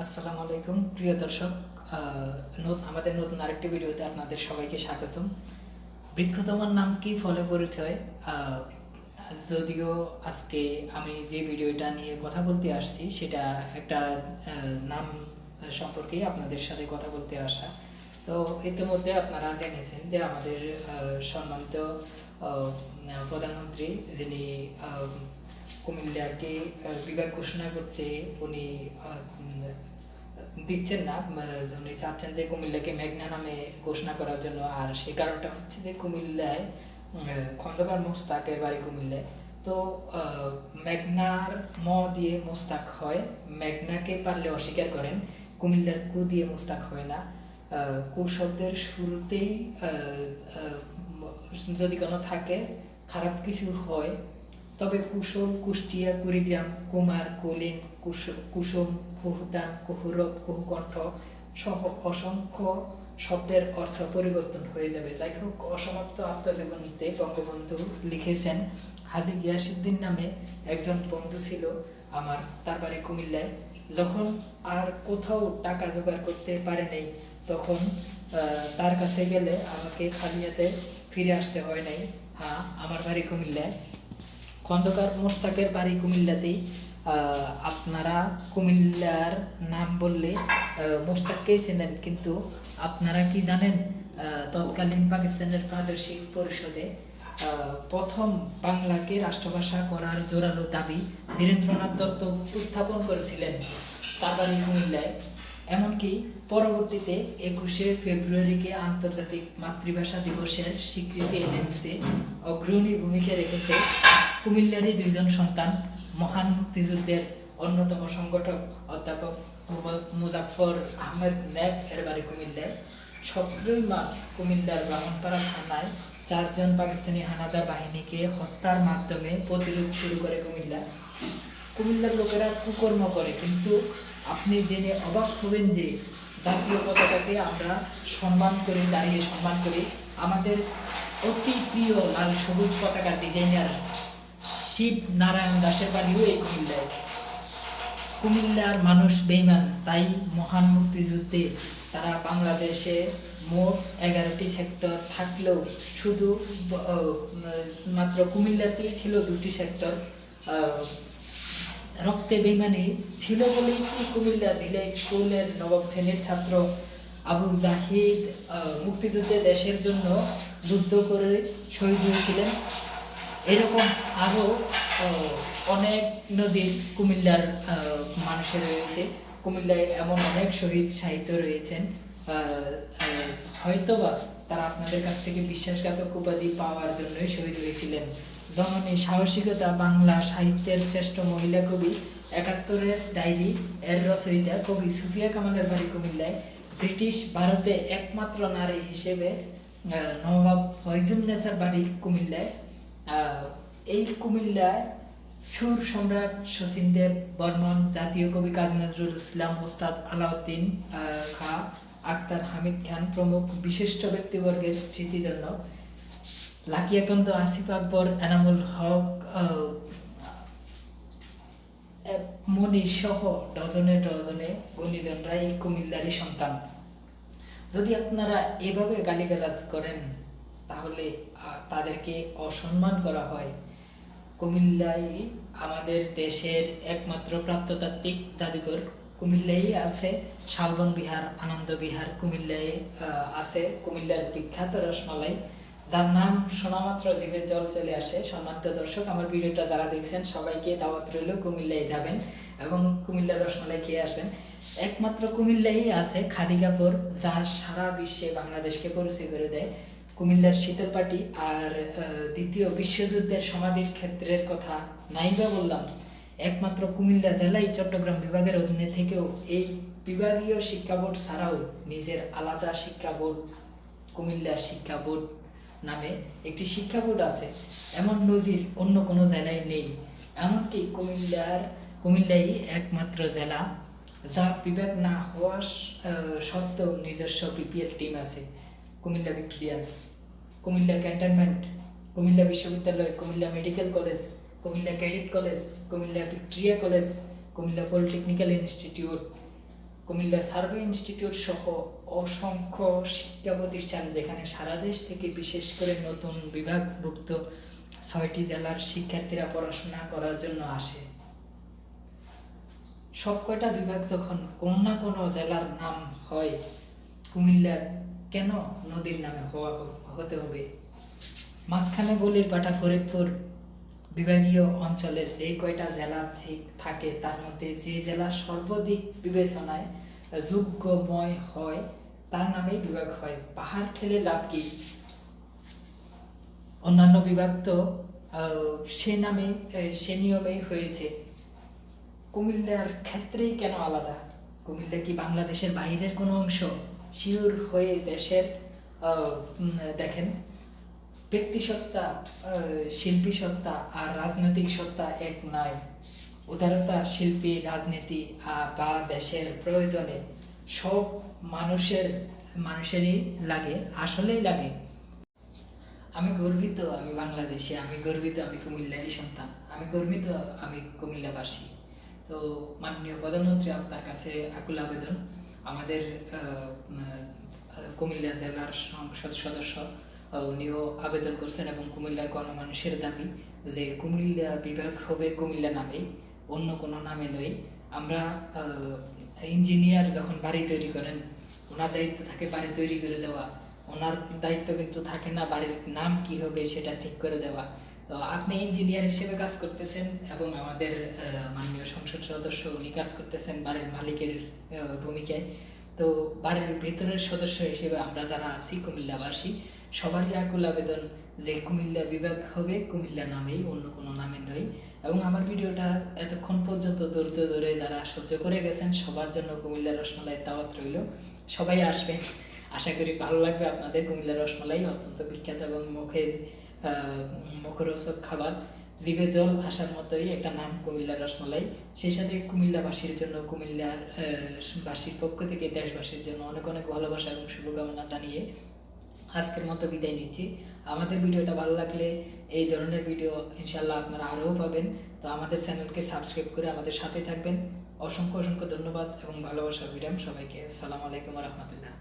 আসসালামু আলাইকুম প্রিয় দর্শক, আমাদের নতুন আরেকটি ভিডিওতে আপনাদের সবাইকে স্বাগতম। বৃক্ষ তোমার নাম কি ফলে পরিচয়। যদিও আজকে আমি যে ভিডিওটা নিয়ে কথা বলতে আসছি সেটা একটা নাম সম্পর্কে আপনাদের সাথে কথা বলতে আসা। তো ইতিমধ্যে আপনারা জেনেছেন যে আমাদের সম্মানিত প্রধানমন্ত্রী যিনি কুমিল্লাকে বিভাগ ঘোষণা করতে উনি দিচ্ছেন না, উনি চাচ্ছেন যে কুমিল্লাকে মেঘনা নামে ঘোষণা করার জন্য। আর সেই কারণটা হচ্ছে যে কুমিল্লায় খন্দকার মোস্তাকের বাড়ি কুমিল্লায়। তো মেঘনার ম দিয়ে মোস্তাক হয়, মেঘনাকে পারলে অস্বীকার করেন। কুমিল্লার কু দিয়ে মোস্তাক হয় না। কু শব্দের শুরুতেই যদি কোনো থাকে, খারাপ কিছু হয়, তবে কুশল, কুষ্টিয়া, কুড়িগ্রাম, কুমার, কুলিন, কুসুম, কুহুতান, কুহুরব, কুহুকণ্ঠ সহ অসংখ্য শব্দের অর্থ পরিবর্তন হয়ে যাবে। যাই হোক, অসমাপ্ত আত্মজীবনীতে বঙ্গবন্ধু লিখেছেন, হাজী গিয়াসউদ্দিন নামে একজন বন্ধু ছিল আমার, তার বাড়ি কুমিল্লায়। যখন আর কোথাও টাকা জোগাড় করতে পারে নাই, তখন তার কাছে গেলে আমাকে খালি হাতে ফিরে আসতে হয় নাই। হ্যাঁ, আমার বাড়ি কুমিল্লায়, খন্দকার মোস্তাকের বাড়ি কুমিল্লাতেই। আপনারা কুমিল্লার নাম বললে মোস্তাককেই চেনেন, কিন্তু আপনারা কি জানেন তৎকালীন পাকিস্তানের প্রাদেশিক পরিষদে প্রথম বাংলাকে রাষ্ট্রভাষা করার জোরালো দাবি ধীরেন্দ্রনাথ দত্ত উত্থাপন করেছিলেন তার বাড়ি কুমিল্লায়। এমনকি পরবর্তীতে 21শে ফেব্রুয়ারিকে আন্তর্জাতিক মাতৃভাষা দিবসের স্বীকৃতি এনে দিতে অগ্রণী ভূমিকা রেখেছে কুমিল্লারই দুইজন সন্তান, মহান মুক্তিযুদ্ধের অন্যতম সংগঠক অধ্যাপক মুজাফফর আহমেদ ন্যাপ এর বাড়ি কুমিল্লায়। 17 মার্চ কুমিল্লার ব্রাহ্মণপাড়া থানায় 4 জন পাকিস্তানি হানাদার বাহিনীকে হত্যার মাধ্যমে প্রতিরোধ শুরু করে কুমিল্লা। কুমিল্লার লোকেরা কুকর্ম করে, কিন্তু আপনি জেনে অবাক হবেন যে জাতীয় পতাকাকে আমরা সম্মান করি, দাঁড়িয়ে সম্মান করি। আমাদের অতি প্রিয় লাল সবুজ পতাকার ডিজাইনার শিব নারায়ণ দাসের বাড়িও এই কুমিল্লায়। কুমিল্লার মানুষ বেঈমান, তাই মহান মুক্তিযুদ্ধে তারা বাংলাদেশে মোট 11টি সেক্টর থাকলেও শুধু মাত্র কুমিল্লাতেই ছিল 2টি সেক্টর। রক্তে বেঈমানি ছিল বলেই কুমিল্লা জেলা স্কুলের নবম শ্রেণীর ছাত্র আবু জাহিদ মুক্তিযুদ্ধে দেশের জন্য যুদ্ধ করে শহীদ হয়েছিলেন। এরকম আরও অনেক নদীর কুমিল্লার মানুষের রয়েছে। কুমিল্লায় এমন অনেক শহীদ সাহিত্য রয়েছেন, হয়তোবা তারা আপনাদের কাছ থেকে বিশ্বাসঘাতক উপাধি পাওয়ার জন্যই শহীদ হয়েছিলেন। জননী সাহসিকতা বাংলা সাহিত্যের শ্রেষ্ঠ মহিলা কবি 71-এর ডায়েরি এর রচয়িতা কবি সুফিয়া কামালের বাড়ি কুমিল্লায়। ব্রিটিশ ভারতে একমাত্র নারী হিসেবে নবাব ফয়জুন্নেসার বাড়ি কুমিল্লায়। এই কুমিল্লায় সুর সম্রাট শচীন দেব বর্মন, জাতীয় কবি কাজী নজরুল ইসলাম, ওস্তাদ আলাউদ্দিন খাঁ, আখতার হামিদ খান প্রমুখ বিশিষ্ট ব্যক্তিবর্গের স্মৃতিধন্য। লাকিয়াকান্ত, আসিফ আকবর, এনামুল হক, মনি সহ ডজনে ডজনে গুণীজনরা এই কুমিল্লারই সন্তান। যদি আপনারা এভাবে গালিগালাজ করেন, তাহলে তাদেরকে অসম্মান করা হয়। কুমিল্লায় আমাদের দেশের একমাত্র প্রত্নতাত্ত্বিক জাদুঘর কুমিল্লায় আছে। শালবন বিহার, আনন্দ বিহার কুমিল্লায় আছে। কুমিল্লার বিখ্যাত রসমালাই, যার নাম শোনা মাত্র জিভে জল চলে আসে। সম্মানিত দর্শক, আমার ভিডিওটা যারা দেখছেন সবাইকে দাওয়াত রইল, কুমিল্লায় যাবেন এবং কুমিল্লার রসমালাই খেয়ে আসবেন। একমাত্র কুমিল্লায় আছে খাদি কাপড়, যা সারা বিশ্বে বাংলাদেশকে পরিচয় করে দেয়। কুমিল্লার শীতলপাটি। আর দ্বিতীয় বিশ্বযুদ্ধের সমাধির ক্ষেত্রের কথা নাইবা বললাম, একমাত্র কুমিল্লা জেলায় চট্টগ্রাম বিভাগের অধীনে থেকেও এই বিভাগীয় শিক্ষা বোর্ড ছাড়াও নিজের আলাদা শিক্ষা বোর্ড, কুমিল্লা শিক্ষা বোর্ড নামে একটি শিক্ষা বোর্ড আছে। এমন নজির অন্য কোনো জেলায় নেই। এমনকি কুমিল্লাই একমাত্র জেলা যা বিভাগ না হওয়া সত্ত্বেও নিজস্ব বিপিএল টিম আছে। কুমিল্লা ভিক্টোরিয়ান্স, কুমিল্লা ক্যান্টনমেন্ট, কুমিল্লা বিশ্ববিদ্যালয়, Comilla medical college, Comilla cadet college, Comilla Victoria college, Comilla polytechnical institute, Comilla survey institute সহ অসংখ্য শিক্ষা প্রতিষ্ঠান, যেখানে সারা দেশ থেকে বিশেষ করে নতুন বিভাগভুক্ত 6টি জেলার শিক্ষার্থীরা পড়াশোনা করার জন্য আসে। সব কয়টা বিভাগ যখন কোনো না কোনো জেলার নাম হয়, কুমিল্লা কেন নদীর নামে হতে হবে? মাঝখানে বলির পাটা ফরিদপুর বিভাগীয় অঞ্চলের যে কয়টা জেলা থাকে, তার মধ্যে যে জেলা সর্বাধিক বিবেচনায় যোগ্যময় হয় তার নামেই বিভাগ হয়। পাহাড় ঠেলে লাভ কি? অন্যান্য বিভাগ তো সে নিয়মেই হয়েছে। কুমিল্লার ক্ষেত্রেই কেন আলাদা? কুমিল্লা কি বাংলাদেশের বাইরের কোনো অংশ? শিওর হয়ে দেশের দেখেন, ব্যক্তিসত্তা, শিল্পী সত্তা আর রাজনৈতিক সত্তা এক নয়। উদারতা, শিল্পী, রাজনীতি বা দেশের প্রয়োজনে সব মানুষেরই লাগে, আসলেই লাগে। আমি গর্বিত আমি বাংলাদেশি, আমি গর্বিত আমি কুমিল্লারই সন্তান, আমি গর্বিত আমি কুমিল্লাবাসী। তো মাননীয় প্রধানমন্ত্রী, আপনার কাছে আকুল আবেদন, আমাদের কুমিল্লা জেলার সংসদ সদস্য উনিও আবেদন করছেন এবং কুমিল্লার গণমানুষের দাবি যে কুমিল্লা বিভাগ হবে কুমিল্লা নামে, অন্য কোনো নামে নয়। আমরা ইঞ্জিনিয়ার যখন বাড়ি তৈরি করেন, ওনার দায়িত্ব থাকে বাড়ি তৈরি করে দেওয়া, ওনার দায়িত্ব কিন্তু থাকে না বাড়ির নাম কি হবে সেটা ঠিক করে দেওয়া। তো আপনি ইঞ্জিনিয়ার হিসেবে কাজ করতেছেন এবং আমাদের মাননীয় সংসদ সদস্য উনি কাজ করতেছেন বাড়ির মালিকের ভূমিকায়। তো বাড়ির ভেতরের সদস্য হিসেবে আমরা যারা আছি কুমিল্লাবাসী, সবারই আকুল আবেদন যে কুমিল্লা বিভাগ হবে কুমিল্লা নামেই, অন্য কোনো নামে নয়। এবং আমার ভিডিওটা এতক্ষণ পর্যন্ত ধৈর্য ধরে যারা সহ্য করে গেছেন, সবার জন্য কুমিল্লা রসমালাই দাওয়াত রইল। সবাই আসবেন, আশা করি ভালো লাগবে আপনাদের। কুমিল্লা রসমালাই অত্যন্ত বিখ্যাত এবং মুখরোচক খাবার, জিভে জল আসার মতোই একটা নাম কুমিল্লার রসমালাই। সেই সাথে কুমিল্লাবাসীর জন্য, কুমিল্লার বাসীর পক্ষ থেকে দেশবাসীর জন্য অনেক অনেক ভালোবাসা এবং শুভকামনা জানিয়ে আজকের মতো বিদায় নিচ্ছি। আমাদের ভিডিওটা ভালো লাগলে এই ধরনের ভিডিও ইনশাল্লাহ আপনারা আরও পাবেন। তো আমাদের চ্যানেলকে সাবস্ক্রাইব করে আমাদের সাথে থাকবেন। অসংখ্য অসংখ্য ধন্যবাদ এবং ভালোবাসা বিরাম সবাইকে। আসসালামু আলাইকুম ওয়া রাহমাতুল্লাহ।